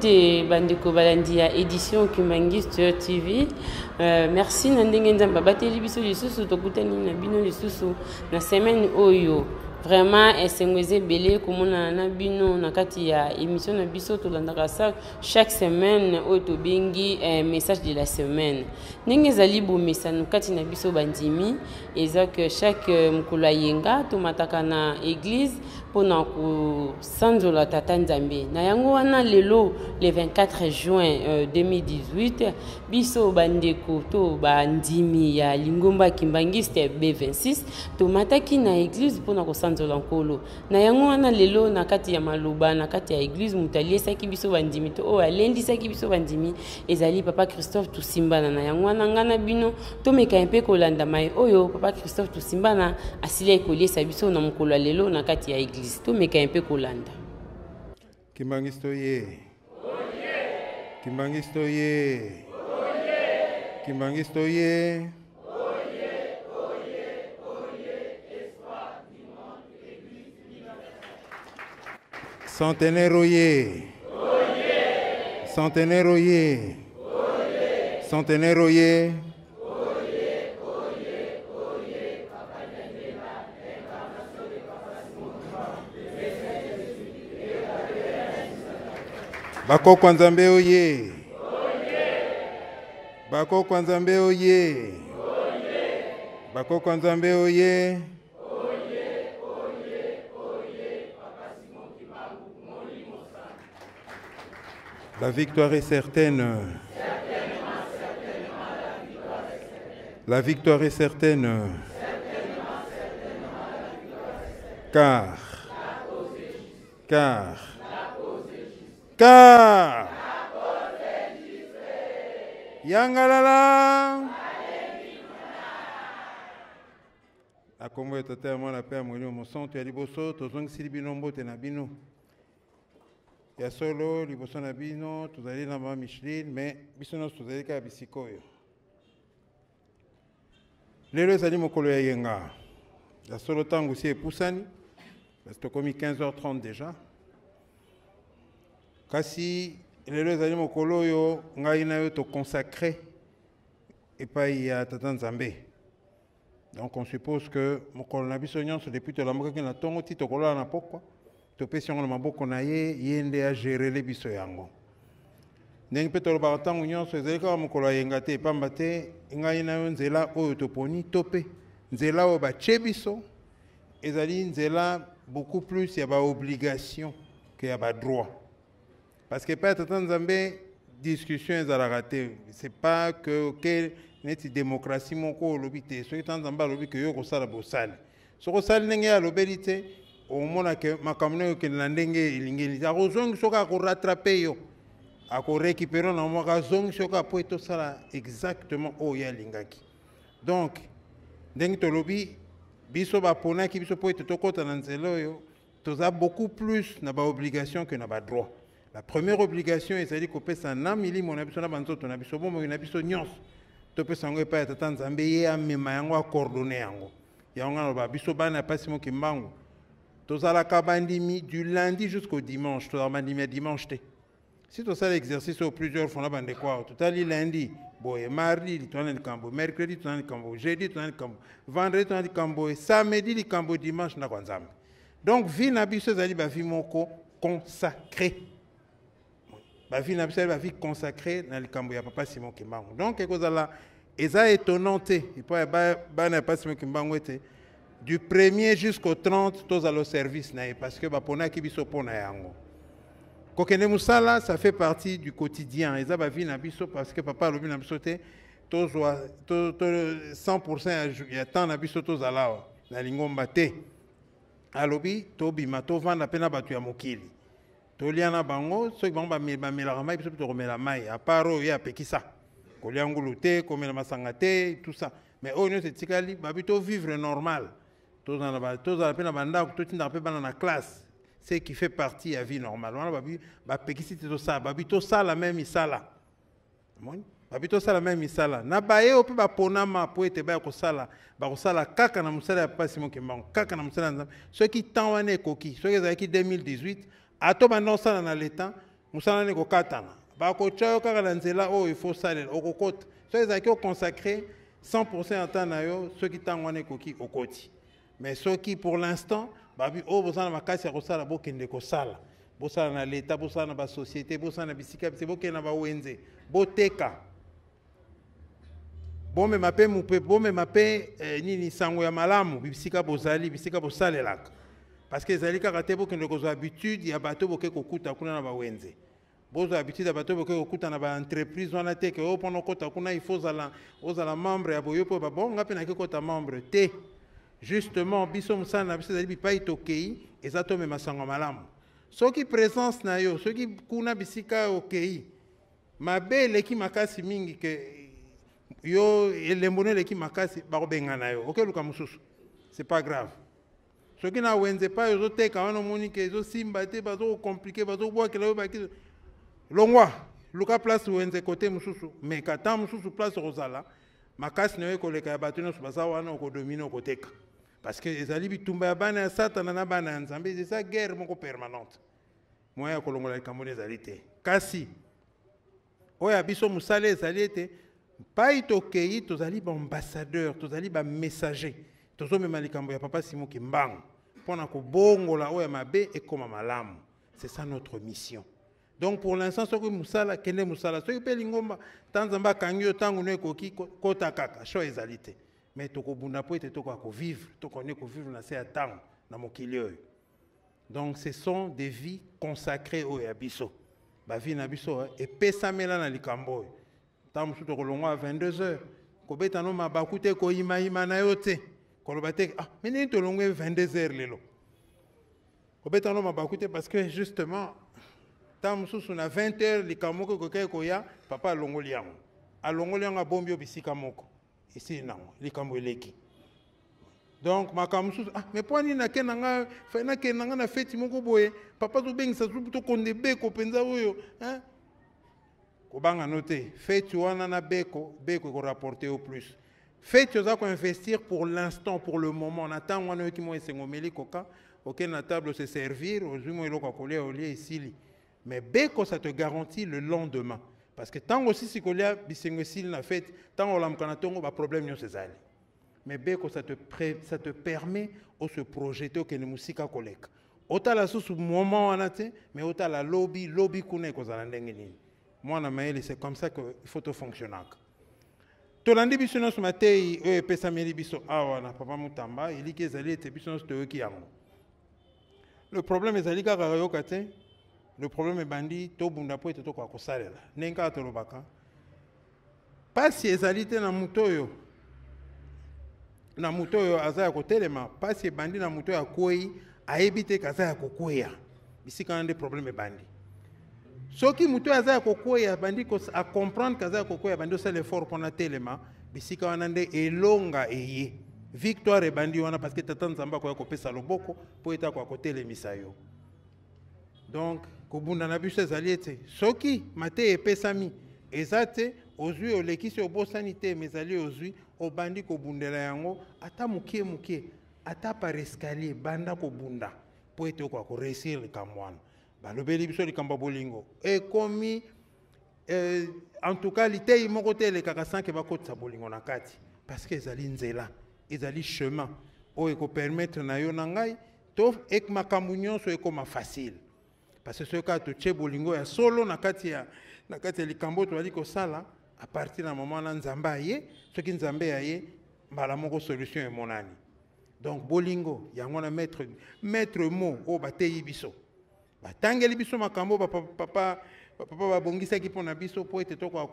te bandeko balandi ya édition Kimbangisto TV. Merci nandenge nzamba bateli biso lisusu tokutani na bino lisusu na semaine oyo. Vraiment esengweze belé komona na bino na kati ya émission na biso tolandaka ça chaque semaine oyo to bengi message de la semaine. Ndenge ezali bomesa na kati na biso bandimi eza que chaque mukolo yenga tomataka na église pona ko sanzola tata nzambe. Na yango wana lelo le 24 juin 2018 biso bandeko to bandimi ya Lingomba Kimbangiste B26 tomataki na église pona ko sanzola nkolo. Na yango wana lelo na kati ya maloba na kati ya église mutali esaki biso bandimi to o alendi saki biso bandimi ezali papa Christophe Tusimbana. Na yango wana ngana bino to meka mpe kolanda mai oyo papa Christophe Tusimbana asili kolesa biso na mukolo lelo na kati ya église. To meka mpe kolanda. Kimbangisto ye. Kimbangisto ye. Kimbangisto ye. Centenaire ye. Centenaire ye. Centenaire ye. Bako Kwanzambe oye. Bako Kwanzambe oye. Bako Kwanzambe oye. La victoire est certaine. La victoire est certaine. Car Yangalala a combo tata moi la paix moi mon sang tu as liboso to zong silibinombo te na bino ya solo liboso na bino tu allez na ma Micheline mais bisono tu allez ka bisikoyo lelo ezali mokolo ya yenga ya solo tango si epusani parce que comme 15h30 déjà kasi lelo ezali mokolo oyo ngai na yo to consacré epai ya tata Nzambe. Donc on suppose que mokolo na biso nyonso depuis tolambokaki na tongo ti tokolola na pokwa topesi yango na maboko na ye nde agerele biso yango ndenge mpe tolobaka ntango nyonso ezali kaka mokolo ayenga te epamba te ngai na yo nzela oyo toponi to mpe nzela oyo batie biso ezali nzela beaucoup plus ya baobligation que ya badroit. Parce que pas tata Nzambe discussion ezalaka te. C'est pas que neti démocratie moko lobi te. Soki tata Nzambe lobi que yo kosala bosali. Soko sali ndenge ya lobeli te omona ke makambo na yo ke na ndenge elingeli. Akozongi soka ako rattraper yo. Ako récupérer na mwaka zongi soka po etosala exactement oyo ya lingaki. Donc ndenge to lobi biso ba ponaki biso po etokota na nzela oyo toza beaucoup plus na ba obligation que na ba droit. La première obligation est de couper sa namili mon abiso na banzoto na biso bomo na biso nyos to pe sango epa tata Nzambe ye amema yango coordonner yango yango na ba biso bana pasi mo kimbangu tozala kabandimi du lundi jusqu'au dimanche to bandimi dimanche te si to ça l'exercice au plusieurs fois na bande quoi totali lundi boye mardi li tona likambo mercredi tona likambo jeudi tona likambo vendredi tona likambo samedi likambo dimanche na kwa Nzambe. Donc vie na biso zali ba vie moko consacrée. La vie consacrée dans le Camboya, papa Simon Kimbangu. Donc, c'est étonnant, du 1er jusqu'au 30, tous à le service, parce que Bapona qui biso pona yango. Kokene Moussala, ça fait partie du quotidien. Et ça va vivre parce que papa lobi na biso te, 100% il y a tant na biso tous à la na lingomba te. Alobi tobi mato vanda pena batu ya mokili. Toliana bango ceux qui vont ba melaka mai biso to komela mai à part ya pekisa koliangulu te komela masanga te tout ça mais on c'est tikali babito vivre normal tous dans la pena banda tout tinda pe bana na classe c'est qui fait partie ya vie normale on babi ba pekisi tout ça babito ça la même isala mon babito ça la même isala na baye ope ba ponama po ete ba ko sala kaka na musala ya pasi mo kimbango kaka na musala ceux qui tawane koki ceux qui 2018 ato bando sala na l'état musala ne ko katana ba ko chayo kaka na nzela o il faut saler okokota so ezaki consacrer 100% en temps na yo ceux qui tangwana koki okoti mais ceux qui pour l'instant babi o bosana makasi ya kosala bokende kosala bosala na l'état bosala na ba société bosala na bisika c'est bokende na ba wenze boteka bome mape mupe bome mape nini sango ya malamu bisika bozali bisika bosalelaka parce que ezali kaka te bokende kozwa habitude ya bato boke kokuta kuna na ba wenze bozo habitude ya bato boke kokuta na ba entreprise wana te ke o pono kota kuna il faut ozala membre ya boyo po ba bon ngape na ke kota membre te justement biso musana na biso ezali bipai tokei ezato me masango malamu soki présence na yo soki kuna bisika okei mabe leki makasi mingi ke yo elembone leki makasi bakobenga na yo okeluka mususu c'est pas grave soki na wenze pa yo zoteka wana omoni ke ezosimba te bazokomplike bazobwakela yo baki longwa luka place wenze kote mususu me kata mususu place kozala makasi na yo ekoleka ya bato nyonso baza wana okodomine okoteka parce que ezali bitumba ya bana ya satana na bana ya nzambe eza guerre moko permanente moya ya kolongola likambo ezali te kasi oyo ya biso mosala ezali ete pai tokei tozali baambassadeur tozali bamessager tozomema likambo ya papa Simon Kimbangu mpona kobongola oyo ya mabe ekoma malamu c'est ça notre mission donc pour l'instant soki mosala kende mosala soki mpe lingomba ta nzambe akangi yo ntango no ekoki kota kaka sho ezali te mais tokobunda po ete tokoka kovivre tokone kovivre na se ya ntango na mokili oyo donc ce sont des vies consacrées oyo ya biso bavie na biso epesamela na likambo oyo ntango mosusu tokolongwa à 22h kobeta no mabaku te koyimayima na yo te koloba te me nini tolongwe 22h lelo kobeta no mabaku te parce que justement ntango mosusu na 20h likambo moko ekokei koya papa alongoli yango abombi yo bisika moko esi nango likambo eleki donc makambo mosusu me mpo nini nakendanga nakendanga na feti moko boye papa tobengisa tokonde beko mpenza oyo kobanga no te feti wana na beko ekorapporte au plus feti oza koinvestir pour l'instant pour le moment na ntango wana oyoki mo esengomeli koka okende na table se servir ozwi mo eloko akolia olia esili mais beko ça te garantit le lendemain parce que tant aussi si kolia bisengo esili na feti ntango olamuka na ntongo baproblème nyonso ezali mais beko ça te permet de se projeter okende musika koleka otala susu moment wana te mais otala lobby kuna ekozala ndenge nini mwana mayele c'est comme ça que il faut fonctionner tolandi biso nyonso matei oyo epesameli biso awa na papa Mutamba eliki ezali ete biso nyonso toyoki yango le problème ezali kaka koyoka te le problème ebandi tobunda po ete tokoka kosalela ndenge kaka tolobaka pasi ezali te na moto oyo aza ya kotelema pasi ebandi na moto oyo akwei ayebi te kaza ya kokweya bisika wana nde problème ebandi soki moto oyo aza ya kokweya abandi acomprendre kaza ya kokweya abandi osala effort mpona telema bisika wana nde elonga eye victoire ebandi wana parce que tata nzambe akoya kopesa loboko mpo ete akoya kotelemisa yo donc kobunda na biso ezali ete soki mateyi epesami eza te ozwi olekisi obosani te mais ezali ozwi obandi kobundela yango ata mokie ata par escalier banda kobunda mpo ete okoka koreusir likambo wana balobeli biso likambo bolingo ekomi en tout cas liteyi moko te elekaka sanke bakotisa bolingo na kati parce que ezali nzela ezali chemin oyo ekopermettre na yo na ngai to makambo nyonso ekoma facile parce que soki kaka totie bolingo ya solo na kati ya likambo toali kosala à partir na moment na nzambe aye soki nzambe aye mbala moko solution emonani donc bolingo yango na maître mot oyo bateyi biso batangeli biso makambo papa babongisaki mpo na biso mpo ete tokoka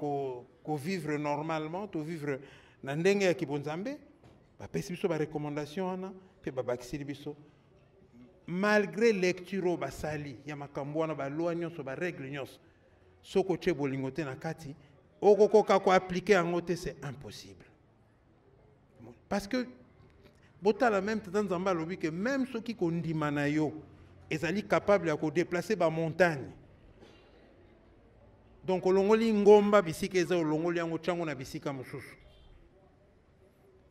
kovivre normalement tovivre na ndenge ya kibonzambe bapesi biso barecommandation wana mpe babakisili biso malgré lecture oyo basali ya makambo wana balwa nyonso barègle nyonso soki otie bolingo te na kati okokoka koaplike yango te c'est impossible parce que botala même tata nzambe alobi ke même soki kondima na yo ezali capable ya kodéplacer bamontagne donc olongoli ngomba bisika eza olongoli yango ntango na bisika mosusu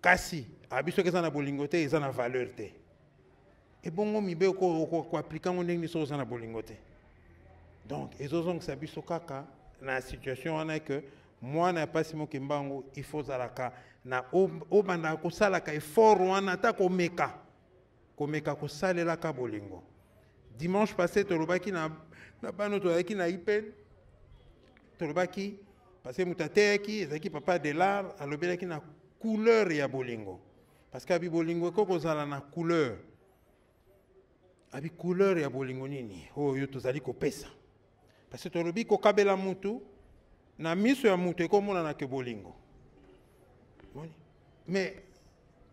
kasi abiso eza na bolingo te eza na valeur te ebongo mibe koaplike yango ndenge nini soki oza na bolingo te Donc, ezozongisa biso kaka na situation wana que moi na pasi mo kimbango il faut zalaka na obanda ko salaka effort wana ta ko meka ko salela ka bolingo. Dimanche passé tolobaki na bano toyaki na ipen tolobaki parce que mutateki ezaki papa de l'art alobelaki na couleur ya bolingo parce que abi bolingo ko kozala na couleur abi couleur ya bolingo nini oyo tozali kopesa parce que tolobi ko kabela mutu na miso ya mutu ekomona na ke bolingo mais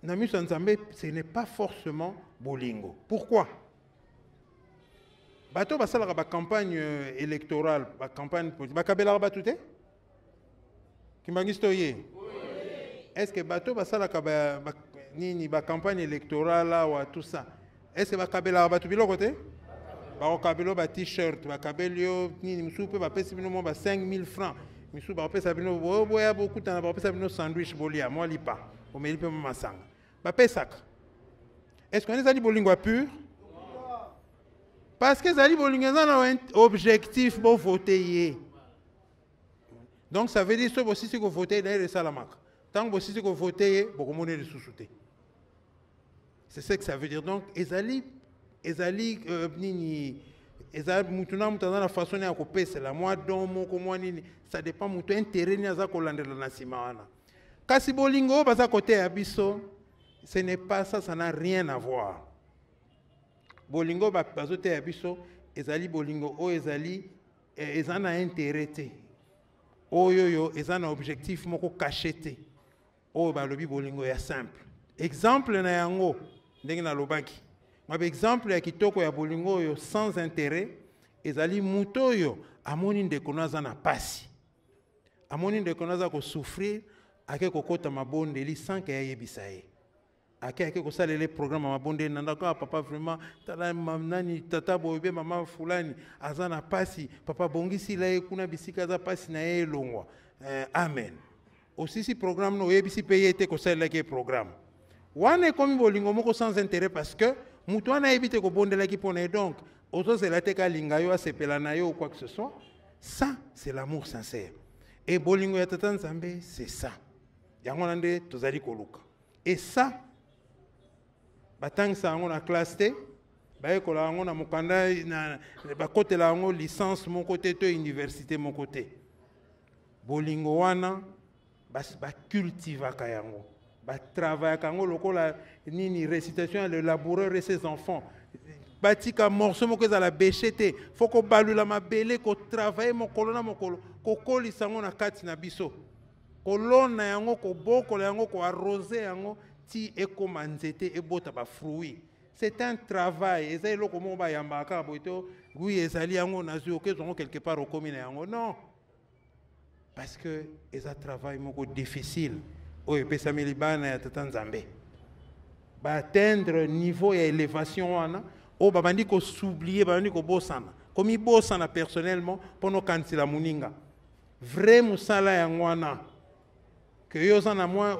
na miso ya Nzambe ce n'est pas forcément bolingo. Pourquoi? Bato basalaka ba campagne électorale ba campagne politique ba kabela ba tuté kimbangistoye est-ce que bato basalaka ba nini ba campagne électorale là ou tout ça est-ce que ba kabela ba tu biloko te ba kabelo ba t-shirt ba kabelio nini musupe ba pesi bino mo ba 5000 francs misu ba pesa bino boya beaucoup tana ba pesa bino sandwich bolia moi lipa o melipe mama sanga ba pesaka est-ce qu'on est allé bolingo pur parce que zali bolingo na un objectif pour voter. Donc ça veut dire que si vous votez dans le salamak tant que vous votez beaucoup monnaie de sous-souté. C'est ce que ça veut dire. Donc ezali nini ezali mutuna mutana na façon ya kopesa la moi don moko moi nini ça dépend mutu intérêt ni aza kolandela na sima wana. Kasi bolingo baza côté ya biso ce n'est pas ça, ça n'a rien à voir. Bolingo bazote ya biso ezali bolingo o ezali ezana intérêt te oyo ezana objectif moko caché te o balobi bolingo ya simple exemple na yango ndenge na lobaki mabe exemple ya kitoko ya bolingo yo sans intérêt ezali muto yo amoni ndeko naza na pasi amoni ndeko naza ko souffrir ake kokota mabondeli sans que yebisa ye ake ko salele programme mabonde nandaka papa vraiment tala nani tata boyebe mama fulani azana pasi papa bongisi la kuna bisika za pasi na ye longwa amen aussi si programme no yebisi payer te ko salele ke programme wana komi bolingo moko sans intérêt parce que mutu ana ebite ko bondela ki pone donc ozo zela te ka linga yo asepela na yo ou quoi que ce soit ça c'est l'amour sincère et bolingo ya tata Nzambe c'est ça yango nande tozali koluka et ça batangisa yango na classe te bayekola yango na mokanda na bakotela yango licence mon côté to université mon côté bolingo wana bacultivaka yango batravaillaka yango lokola nini récitation le laboureur et ses enfants batika morceau moko ezala bêché te faut ko balula mabele ko travailler mokolo na mokolo kokolisa yango na kati na biso kolona yango ko bokola yango ko arroser yango ti ekoma nzete ebota ba fruit. C'est un travail ezali loko mo ba yambaka boito oui ezali yango nazu okezongo quelque part okomi na yango non parce que eza travail moko difficile oyo pesami libana ya tata Nzambe ba atteindre niveau ya élévation wana o babandi ko s'oublier babandi ko bosana komi bosana personnellement pono kansila muninga vrai musala yango wana que yo sana moi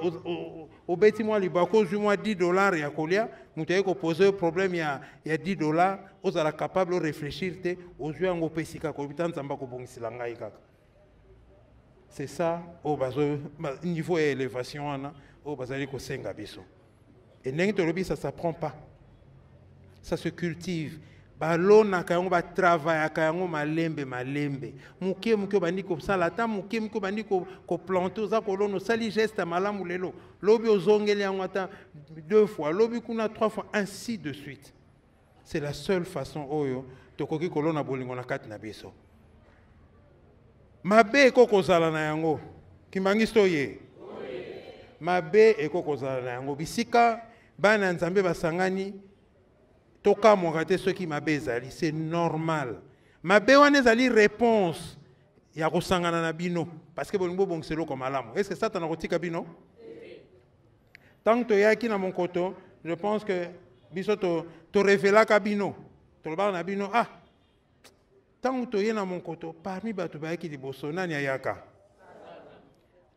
au beti moi libako ju moi $10 ya kolia mutaye ko poser problème ya $10 ozala capable de réfléchir te ozu yango pesika ko bitanzamba ko bongisila ngai kaka c'est ça au bazo niveau élévation wana au bazali ko senga biso et ndenge tolobi ça s'apprend pas ça se cultive balona kayango ba travail kayango malembe muke bandi ko sala ta muke bandi ko planter za ko lono sali geste malamu lelo lobi ozongeli yango ata 2 fois lobi kuna 3 fois ainsi de suite c'est la seule façon oyo tokoki kolona bolingo na kati na biso mabe ko zala na yango kimbangisto ye mabe ko zala na yango bisika bana Nzambe basangani toka mongate ceux qui m'abezali c'est normal mabe wana ezali réponse ya kosangana na bino parce que bolingo bongselo comme malamu est-ce que ça t'en rotika bino tant que yaki na mon koto je pense que biso to révéla ka bino to ba na bino ah tant que yena mon koto parmi batu ba yaki liboso nani ayaka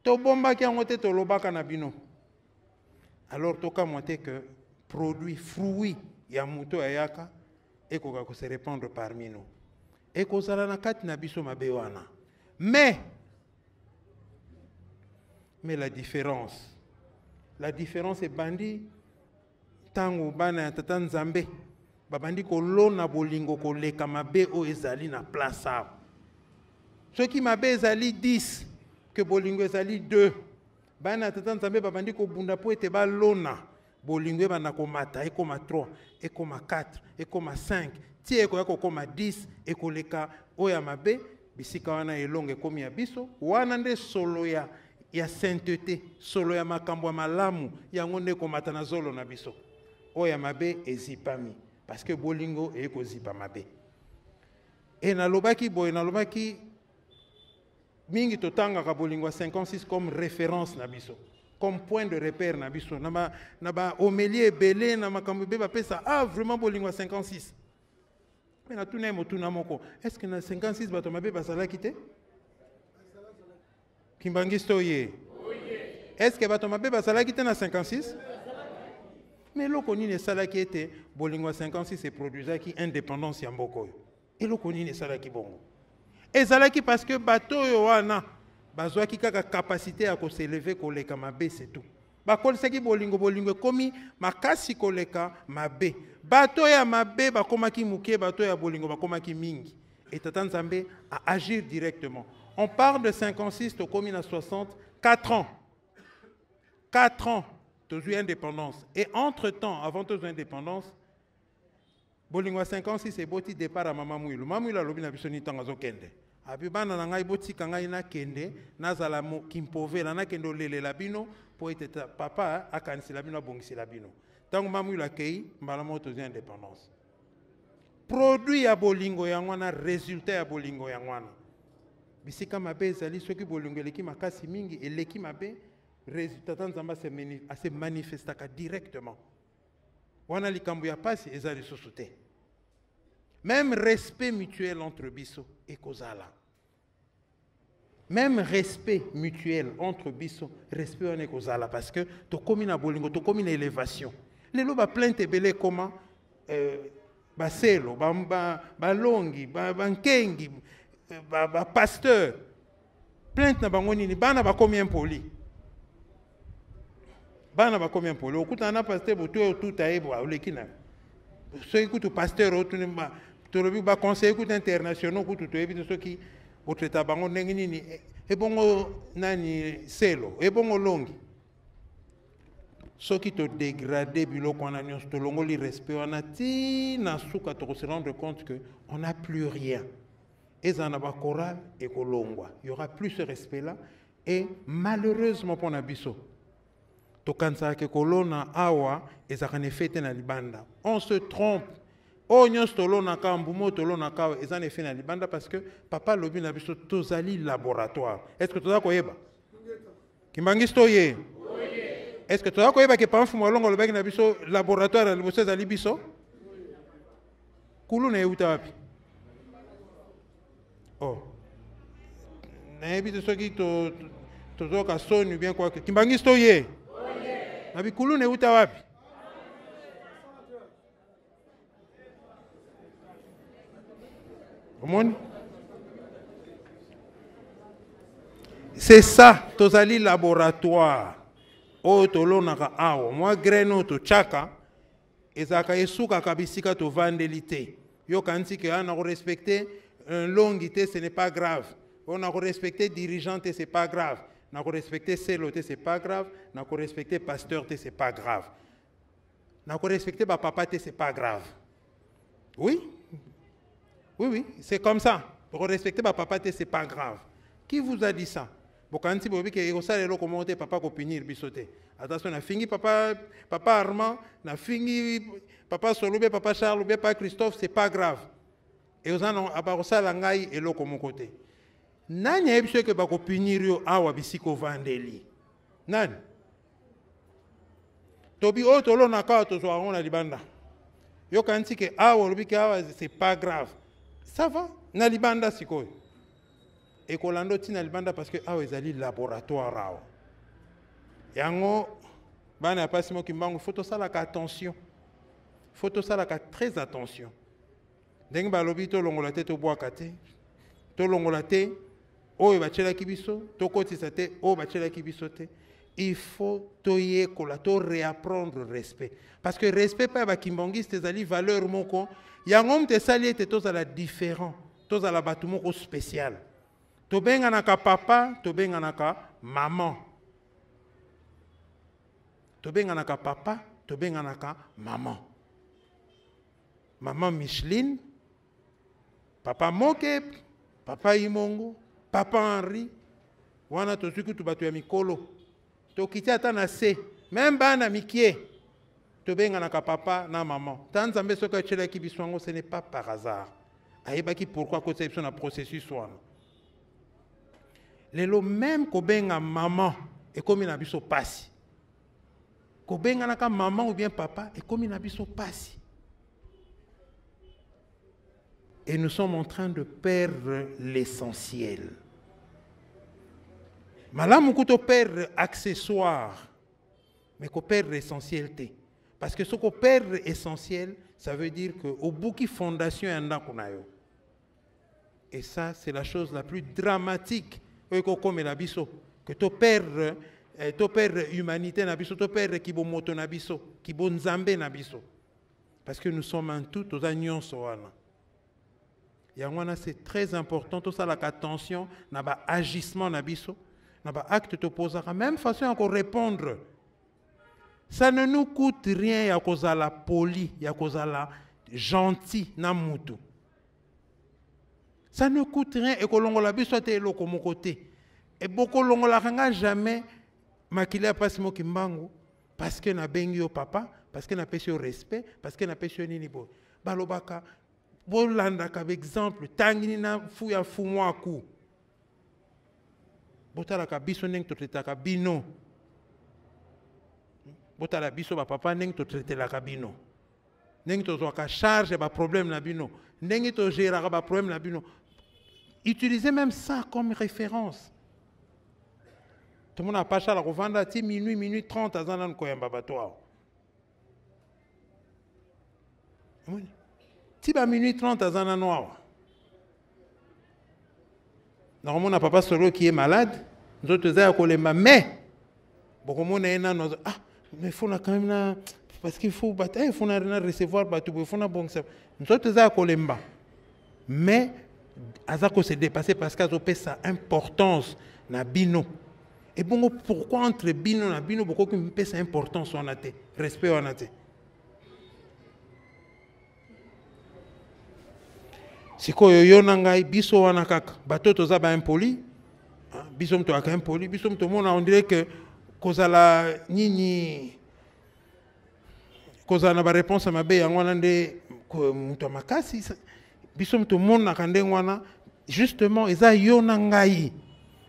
to bomba ki ngote to lobaka na bino alors toka monter que produit fruit ya muto ayaka et qu'on va se répandre parmi nous. et kozala na kati na biso mabe wana. Mais la différence est bandi tango bana ya tata Nzambe babandi kolona bolingo koleka mabe o ezali na place a. Ceux qui mabe ezali 10 que bolingo ezali 2 bana ya tata Nzambe babandi ko bunda po ete balona bolingo bana ko mata ekoma 3 ekoma 4 ekoma 5 ti eko koma 10 ekoleka oya mabe bisika wana elonge komi ya biso wana nde solo ya sainteté solo ya makambo ya malamu yango nde komata na zolo na biso oya mabe ezipami parce que bolingo eko zipa mabe et nalobaki mingi totangaka bolingo 56 comme référence na biso comme point de repère na biso na ba homélie belé na makambo be bapesa vraiment bolingo 56. Mais na tuna motuna moko est-ce que na 56 bato mabe basalaki te Kimbangisto ye est-ce que bato mabe basalaki te na 56? Mais loko nini salaki ete bolingo 56 et produisaki indépendance ya mboko yo eloko nini salaki bongo ezalaki parce que bato yo wana bazwaki kaka capacité à s'élever koleka mabe c'est tout bakolisaki bolingo komi makasi koleka mabe bato ya mabe bakomaki muke bato ya bolingo bakomaki mingi et tata Nzambe a agir directement. On parle de 56 to komi na 60 4 ans toujours indépendance et entre-temps avant toujours indépendance bolingo 56 et boti départ à mama Mwilu alobi na biso ni tanga zo kende abi bana na ngai boti kanga ina kende nazala mo kimpovela na kendo lele labino po ete papa akanisi labino abongisi labino tango mama Mwilu akei mbala mo toujours indépendance produit ya bolingo ya ngwana résultat ya bolingo ya ngwana bisika mabe ezali soki bolingo eleki makasi mingi eleki mabe résultat Nzambe se manifestaka directement wana likambo ya pasi ezali susu te. Même respect mutuel entre biso et kozala. Même respect mutuel entre biso, respect on est kozala parce que to komi na bolingo, to komi na élévation. Lelo ba plainte belé comment ba selo, ba longi, ba nkengi, ba pasteur. Plainte na bango nini bana ba combien poli. Bana ba combien poli. Okuta na pasteur boto tout aebo olekina. So écoute pasteur otunimba tolobi ba conseil écoute international kutu to évite ceux qui otreta bango ndenge nini e bongo nani selo e bongo longi ceux qui te dégradé biloko na nyos to longoli respect wana ti na suka to se rendre compte que on n'a plus rien et ça na ba chorale et kolongwa il y aura plus ce respect là et malheureusement pour na biso to kansa ke kolona awa ezakane fete na libanda on se trompe. Oh, nous tolona ka mbumo tolona ka ezane fait na libanda parce que papa lobi na biso tozali laboratoire. Est-ce que toza koyeba? Kimbangisto ye. Est-ce que toza koyeba ke pa mfumo longo lobaki na biso laboratoire liboso ezali biso? Kulu na euta wapi? Oh. Na yebi soki tozoka soni bien quoi. Kimbangisto ye. Na bi kulu na euta wapi? C'est ça, tozali laboratoire. O tolonaka awo, moi greno to chaka, ezaka esuka kabisika to vandelité. Yo kanti ke on a respecté un longité, ce n'est pas grave. On a respecté dirigeante, c'est pas grave. On a respecté celoté, c'est pas grave. On a respecté pasteur, c'est pas grave. On a respecté papa, c'est pas grave. Oui? Oui, c'est comme ça. Pour respecter papa, c'est pas grave. Qui vous a dit ça? Quand vous dites que papa ko punir bisoté. Attention, na fingi papa Armand, na fingi papa Solobé, papa Charles, papa Christophe, c'est pas grave. Et vous en avez langai et l'eau comme côté. Nani a dit que bako punir yo awa bisiko vandeli. Nani? Tobi o tolo na ka to so na libanda. Yo kanti ke awa lobi ke awa c'est pas grave. Ça va? Na libanda sikoy. Et kolando ti na libanda parce que awa ezali laboratoire awa. Yango bana pasimo kimbango faut to sala ka attention. Faut to sala ka très attention. ndenge balobi tolongola te tobwaka te tolongola te oyo batielaki biso tokotisa te oyo batielaki biso te. Il faut toyekola to réapprendre respect parce que respect pa bakimbangiste ezali valeur moko yango mte sali ete tozala différent tozala bato moko spécial tobenganaka papa tobenganaka maman tobenganaka papa tobenganaka maman maman Micheline papa Moke papa Imongo papa Henri wana tozuki tu bato ya mikolo tokiti ata na se même bana mikie tobenganaka papa na maman tanzambe soki atielaki biso yango ce n'est pas par hasard ayebaki pourquoi kotia biso na processus wana lelo même kobenga maman ekomi na biso pasi kobenganaka maman ou bien papa ekomi na biso pasi et nous sommes en train de perdre l'essentiel. Malamu kuto perdre accessoire, mais qu'on perdre essentialité. Parce que ce qu'on perd essentiel, ça veut dire qu'au bout qui fondation est un kunayo. Et ça, c'est la chose la plus dramatique que tu perds humanité nabiso, tu perds kibomoto nabiso, kibonzambe nabiso. Parce que nous sommes en tout aux agnons soana. Yangwana c'est très important, tout ça la attention, naba agissement nabiso. Naba acte te posera même façon encore répondre. Ça ne nous coûte rien ya kozala poli, ya kozala gentil na mutu. Ça ne coûte rien et kolongola biso te eloko mon côté. Et beaucoup longola ranga jamais makile passe mo kimbangu parce que na bengi yo papa, parce que na pesi au respect, parce que na pesi nini bo. Balobaka bolanda ka exemple tangini na fu ya fu mwaku. Botala ka biso neng to tretaka bino. Botala biso ba papa neng to tretela ka bino. Neng to zoka charge ba problème na bino. Neng to gérera ba problème na bino. Utilisez même ça comme référence. Tout le monde a pas charge la revendre ti minuit 30 à zanan ko yamba bato. Ti ba minuit 30 à zanan noir. Normalement, on n'a pas solo qui est malade, nous autres, mais beaucoup de gens ah, mais il faut quand même, parce qu'il faut recevoir, il faut bon nous autres, mais Azako s'est dépassé parce qu'ils ont sa importance na bino. Et bon, pourquoi entre bino et bino, beaucoup qui me sa importance on a été, respect on a été. Sikoyo yona ngai biso wana kaka bato toza ba impoli biso mto aka impoli biso mto mona on dirait que kozala nini kozala ba réponse mabe yango nande mto makasi biso mto mona kande wana justement eza yona ngai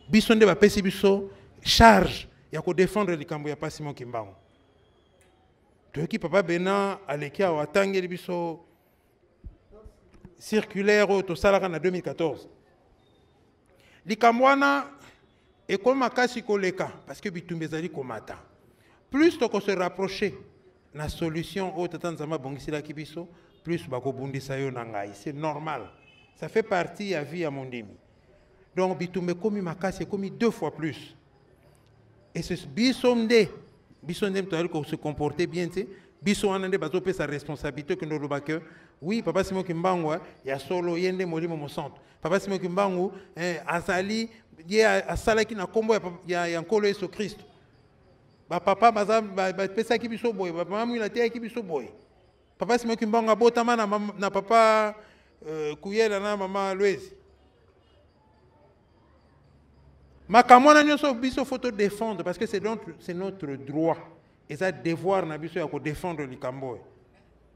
biso nde ba pesi biso charge ya ko défendre likambo ya pasi mo kimbango to ki papa bena alekia watangeli biso circulaire au Salaka en 2014. Likamwana et comme makasi koleka parce que bitumbezali komata. Plus to ko se rapprocher na solution au tatanzama bongisila kibiso, plus bako bundisa yo nangai. C'est normal. Ça fait partie à vie à mon demi. Donc bitumbe komi makasi komi 2 fois plus. Et ce bisomde to ko se comporter bien, tu sais. Biso anande bazope sa responsabilité que nous que oui papa Simon Kimbangu ya solo yende molimo mo centre papa Simon Kimbangu azali ye asala ki na kombo ya nkolo Yesu Kristo ba papa baza ba pesa ki biso boy ba mama ila te ki biso boy papa Simon Kimbangu abotama na papa kuyela na mama Louise makamona nyoso biso photo défendre parce que c'est notre droit. Et ça devoir na biso ya ko défendre le Camboy.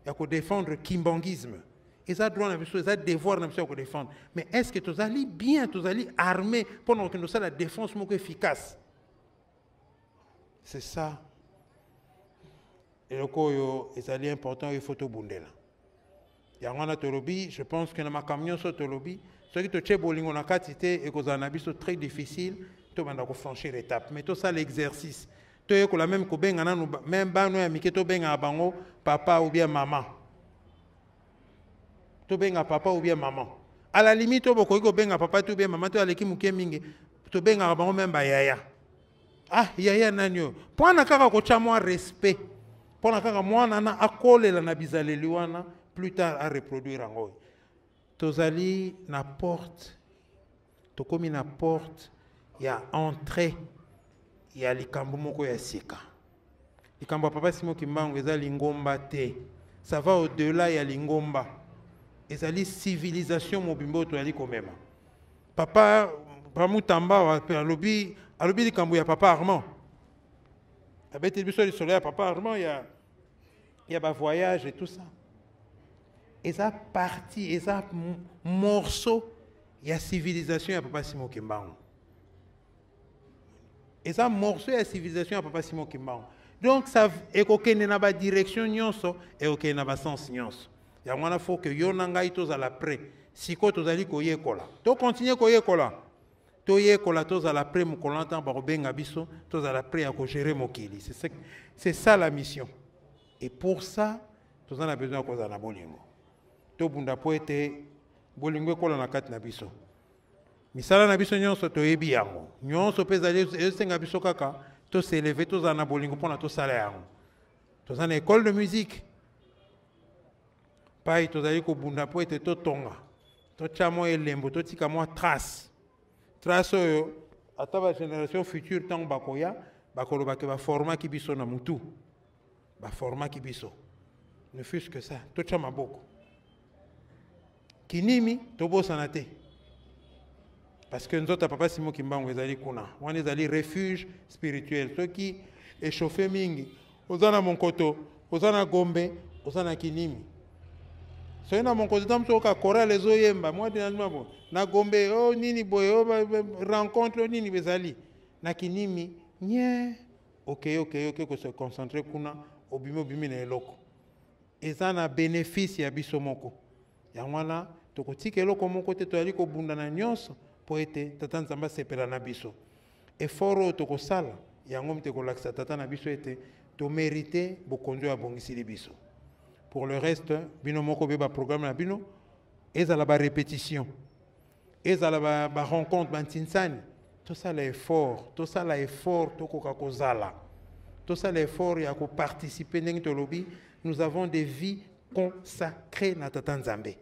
Ya ko défendre kimbangisme. Et ça droit na biso, ça devoir na biso ya ko défendre. Mais est-ce que tous allez bien, tous allez armés pendant que nous ça la défense moko efficace? C'est ça. Et le koyo est allé important il faut to bundela. Ya ngana tolobi, je pense que na makamyon so tolobi, ce qui te chebolingo na katité et ko za na biso très difficile, to banda ko franchir l'étape. Mais tout ça l'exercice. Tu la même kobenga nanu même bano ya miketo benga bango papa ou bien maman. to benga papa ou bien maman. À la limite, to boko ko benga papa ou bien maman to aleki muke mingi, to benga bango même ba yaya. Ah, yaya nanyo. Pour na kaka ko chamwa respect. Pour na kaka mwana na akole la na bizaleli wana plus tard à reproduire ango. Tozali na porte. To komi na porte ya entrée ya likambo moko ya sika. Likambo papa Simon Kimbangu eza lingomba te. Ça va au-delà ya lingomba. Ezali civilisation mobimbo to ali komema. Papa Pamutamba wa alobi likambo ya papa Armand. Abeti biso li soleil papa Armand il y a ba voyage et tout ça. Eza partie, eza morceau ya civilisation ya papa Simon Kimbangu. Eza morceau ya civilisation ya papa Simon Kimbangu. Donc ça ekokende na ba direction nyonso et okende na ba sens nyonso. Ya mwana faut que yo na ngai tozala prêt. Siko tozali koyekola. To continuer koyekola. To yekola tozala prêt mokolo ntan ba kobenga biso, tozala prêt à gérer mokili. C'est ça la mission. Et pour ça, tozana besoin kozala na bolingo. To bunda po ete bolingo ekola na kati na biso. Misala na biso nyonso toyebi yango. Nyonso pezali esenga biso kaka to s'élever tozala na bolingo pona to sala yango. Tozana école de musique. Pai tozali ko bunda po ete to tonga. To chamo elembo to tika mo trace. Trace oyo ata ba génération future tango bakoya bakoloba ke ba format ki biso na mutu. Ba format ki biso. Ne fût-ce que ça. To chama boko. Kinimi tobo sanate. Parce que nous autres papa Simon Kimbangu ezali kuna. On ezali refuge spirituel. Ceux qui échauffé mingi. Ozana monkoto, ozana gombe, ozana kinimi. So na monkoto tamso ka chorale ezoyemba. Moi dinazima bo. Na gombe oh nini boy oh rencontre nini bezali. Na kinimi nye. OK ko se concentrer kuna obimi na eloko. Ezana bénéfice ya biso moko. Yangwana tokotika eloko moko te toyali kobunda na nyonso po ete tata nzamba sepela na biso. Effort oyo tokosala yango mte kolakisa tata na biso ete to mériter bokonzo ya bongisili biso. Pour le reste bino moko be ba programme na bino ezala ba répétition. Ezala ba rencontre ba ntinsani. Tout ça l'effort tokoka kozala. Tout ça l'effort ya ko participer ndenge to lobi, nous avons des vies consacrées na tata nzambe.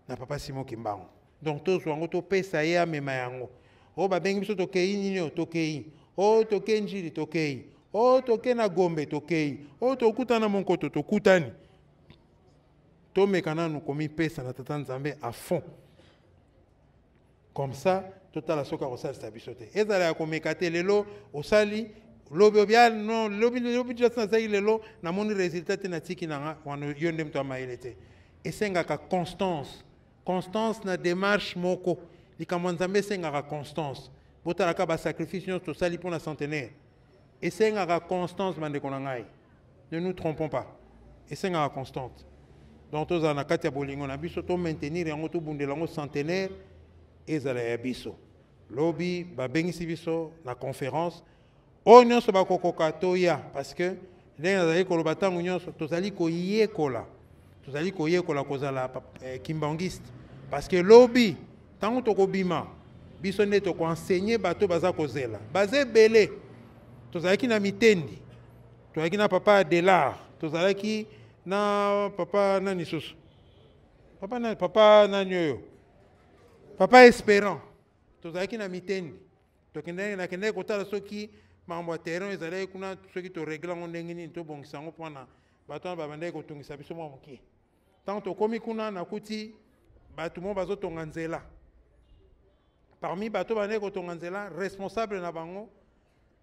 Na papa Simon Kimbangu. Donc tous wango to pesa ya mema yango. O ba bengi biso tokei nini o tokei. O tokei njiri tokei. O tokei na gombe tokei. O tokuta na monkoto tokutani. To mekana nous komi pesa na tata nzambe à fond. Comme ça, tota la soka osali sa biso te. Ezala ya komekate lelo osali lobi obia non lobi just na sai lelo na moni résultat na tiki na wana yonde mto mailete. Esengaka constance. Constance na démarche moko. Likambo nzambe esengaka constance. Botalaka ba sacrifice nyonso tosali mpona centenaire. Esengaka constance bandeko na ngai. Ne nous trompons pas. Esengaka constante. Donc tozala na kati ya bolingo na biso to maintenir yango to bundela yango centenaire ezala ya biso. Lobi babengisi biso na conférence oyo nyonso bakokoka toya parce que ndenge nazali koloba ntango nyonso tozali koyekola. Tozali koyekola kozala kimbangiste parce que lobi tango tokobima biso nde tokoenseigner bato baza kozela baze belé tozalaki na mitendi tozalaki na papa Delar tozalaki na papa nani susu papa nani oyo papa Espérant tozalaki na mitendi tokendaki kotala soki mambo ya terrain ezalaki kuna soki toregle yango ndenge nini tobongisa yango mpona bato wana babandaki kotungisa biso mwa moke ntango tokomi kuna nakuti bato mo bazotonga nzela parmi bato bandaki kotonga nzela responsable na bango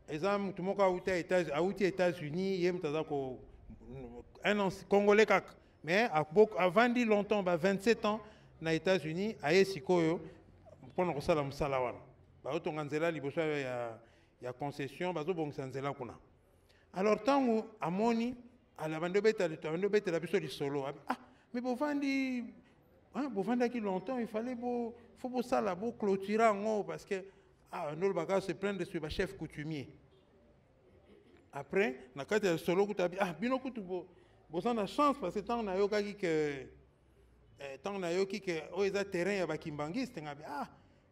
eza mutu moko auti États-Unis ye mutu aza un congolais kaka mais avandi longtemps 27 ans na États-Unis aye sikoyo mpona kosala mosala wana bazotonga nzela liboso ya concession bazobongisa nzela kuna. Alors tango amoni ala bando betela biso lisolo ah mais bovandaki longtemps il fallait faut bosala bo clôturer ngo parce que ndolo baka se plaindre sur ba chef coutumier. Après na kati ya solo kutabi bino kutu bosana chance parce que tango na yokaki que tant na yoki que oza terrain ya bakimbangiste ngabi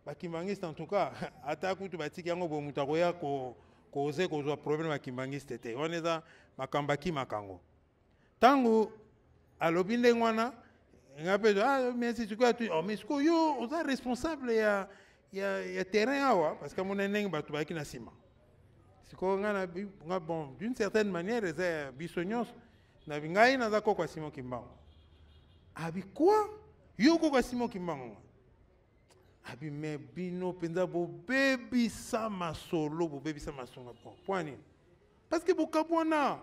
bakimbangiste en tout cas ata kutu batiki yango bo muta koya ko oser kozwa problème bakimbangiste te on eza makambaki makango tango alobi ndenge wana ngape mais si tu quoi mais ce que yo oza responsable ya terrain awa parce que mon ndenge batu baki na sima siko nga bon d'une certaine manière eza bisonyos na bingai na zako kwa Simon Kimbangu abi quoi yo ko kwa Simon Kimbangu abi me bino penza bo baby sama solo bo baby sama songa point parce que bokabwana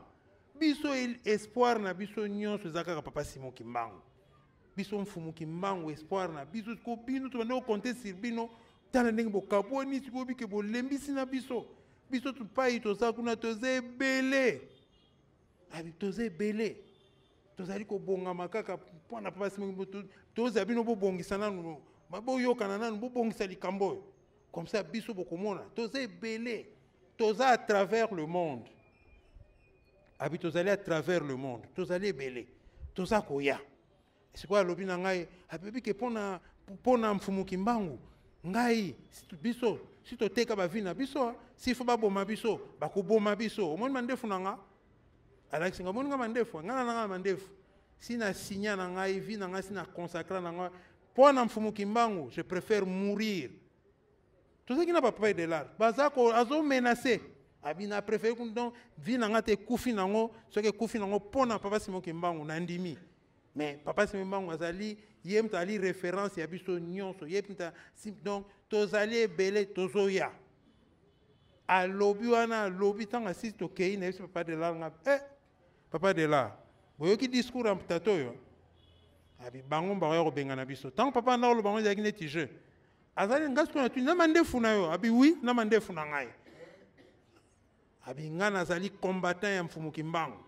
biso espoir na biso nyonso zaka papa Simon Kimbangu biso mfumu Kimbangu espoir na biso ko bino to bando compter sur bino tala ndenge bokabwani siko bike bo lembisi na biso biso tu pai to za kuna to ze belé abi to ze belé to zali ko bonga makaka pona papa Simon to za bino bo bongisa nanu mabo yokana nanu bo bongisa likambo comme ça biso bokomona to ze belé to za à travers le monde abi to zali à travers le monde to zali belé to za koya c'est quoi lobi na ngai abi ke pona mfumu Kimbangu ngai biso si to teka ba vina biso si fo ba boma biso ba ko boma biso omoni mandefu nanga ala kinga moni nga mandefu ngana nanga mandefu sina signa na ngai vina nga sina consacrer nanga pona mfumu Kimbangu je préfère mourir tout ça qui n'a pas payé de l'art bazako azo menacer abina préféré donc vina nga te kufi nango ce que kufi nango pona papa Simon Kimbangu na ndimi mais papa Simon Kimbangu azali yem tali référence ya biso nyonso yem ta donc tozali belé tozoya a lobi wana lobi tanga si to kei na biso papa de la nga papa de la boyoki discours am tato yo abi bango ba yo benga na biso tant papa na lo bango yakine ti jeu azali ngasko na tu na mandefu na yo abi oui na mandefu na ngai abi ngana azali combattant ya mfumu Kimbangu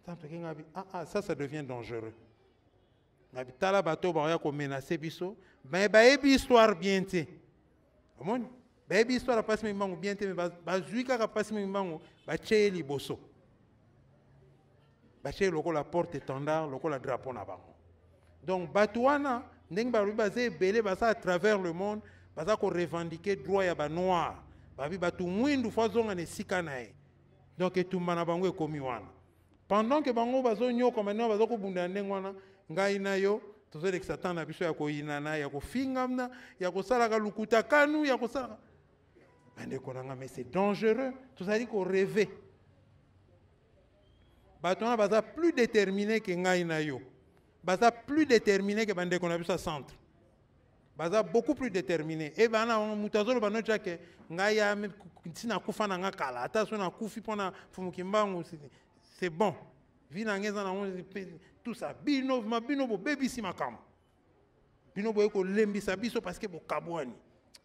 tant que ngabi ça devient dangereux ngabi tala bato ba ya ko menacer biso mais ba ebi histoire bien te amoni ba ebi histoire passe Kimbangu bien te mais ba zuika ka passe Kimbangu ba tche liboso ba tche loko la porte étendard loko la drapeau na bango donc batouana ndeng ba bazé belé ba ça à travers le monde ba ça ko revendiquer droit ya ba noir ba bi batu mwindu fazonga ne sikanae donc etumba bango e komi wana pendant que bango bazo nyoko maintenant bazo ko bunda ndenge wana ngai na yo tozele que Satan na biso ya ko inana ya ko fingamna ya ko sala ka lukuta kanu ya ko sala ande konanga mais c'est dangereux tozali ko rêver batona baza plus déterminé que ngai na yo baza plus déterminé que bande kona biso centre baza beaucoup plus déterminé et bana mutazolo bano chake ngai ya tina kufa na ngakala ata so na kufi pona Mfumu Kimbangu c'est bon vina ngeza na tout ça bino bo baby si makam bino bo ko lembisa biso parce que bo kabwani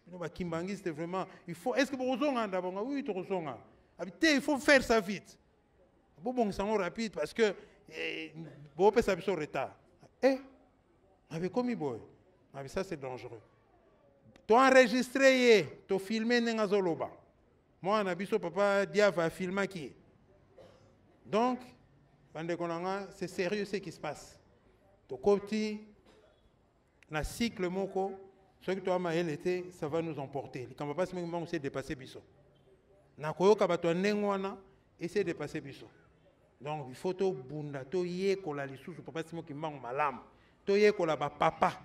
bino ba kimbangiste vraiment il faut est-ce que bo zonga ndabonga oui to zonga habité il faut faire ça vite bo bon ça rapide parce que bo pesa biso retard avec comme boy mais ça c'est dangereux to enregistrer to filmer nenga zoloba moi na biso papa dia va filmer qui donc c'est sérieux ce qui se passe to koti na cycle moko ce que toi ma été ça va nous emporter quand papa Simon s'est dépassé biso na koyoka bato ndengwana essayer de dépasser biso donc il faut to bunda to yekola lisusu papa Simon Kimbangu malamu to yekola ba papa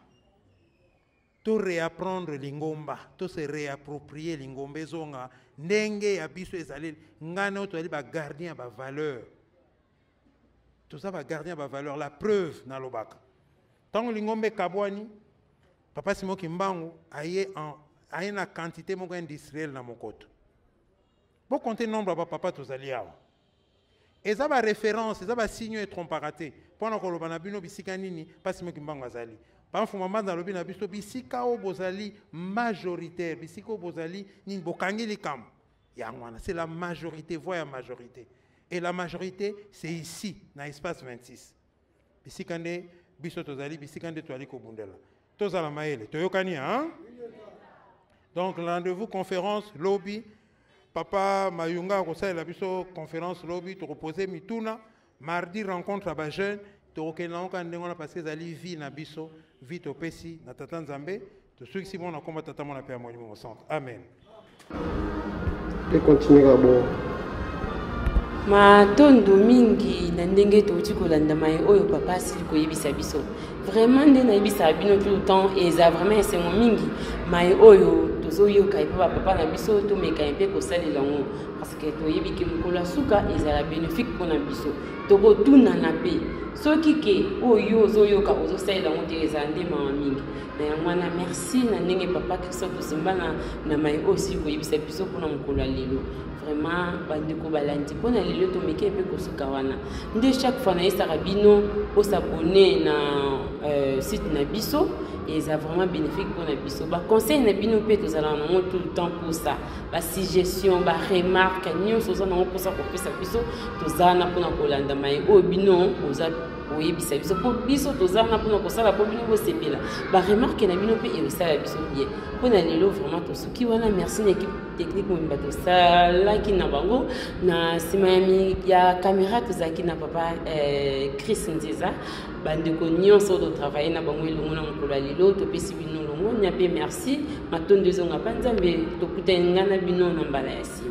to réapprendre lingomba to se réapproprier lingomba zonga ndenge ya biso ezali ngana to ali ba gardien ba valeur tout ça va gardien ba valeur la preuve na lobaka tant lingombe kabwani papa Simon Kimbangu aye na quantité moko industrielle na mokoto bo compter nombre ba papa to zali awa eza ba référence eza ba signe et tromparaté pona ko lobana bino bisika nini papa Simon Kimbangu azali Parfois, maman dans le bin abisto bisika o bozali majoritaire, bisika o bozali ni bokangi likam. C'est la majorité, voyez la majorité. Et la majorité, c'est ici, dans l'espace 26. Bisika ne biso tozali, bisika ne toali ko bundela. Tozala maele, toyokani hein? Donc rendez-vous conférence lobby. Papa Mayunga a la biso conférence lobby, te reposer mituna. Mardi rencontre à Bajeune. tokokenda oka ndenge wana parce que ezali vie na biso vie topesi na tata nzambe tosukisi mpo na komba tata mwana mpe ya molimo mosantu amen. Et continuera bon. Matondo mingi na ndenge touti kolanda mai oyo papa asili koyebisa biso vraiment nde nayebisa bino tout le temps eza vraiment esengo mingi mai oyo tozoyoka epa bapapa na biso tomeka mpe kosalela ngo parce que toyebi ke mokolo ya suka ezala bénéfique mpona biso tokotunana mpe soki ke oyo ozoyoka ozosalela ngo te ezala nde mawa mingi na yango wana merci na ndenge papa kristo tosimba na mai oyo osili koyebisa biso mpona mokolo ya lelo vraiment bandeko balandi mpona lelo tomeke mpe kosuka wana nde chaque fois nayesaka bino osabone na site na biso eza vraiment bénéfique mpona biso baconseil na bino mpe tozala nango tout le temps mposa basuggestion baremarque nyonso oza nango mposa kopesa biso tozala na mpona kolanda mai oyo bino oza oyebisa biso mpo biso tozala na mpona kosala mpo bino bosepela baremarke na bino mpe ekosala biso bien mpona lelo vraiment tosuki wana merci na équipe technique mobimba tosalaki na bango na nsima ya caméra tozalaki na papa Chris Nziza bandeko nyonso totravaille na bango elongo na mokolo ya lelo topesi bino longo nya mpe merci matondo ezonga mpa nzambe tokutani nga na bino na mbala ya nsima.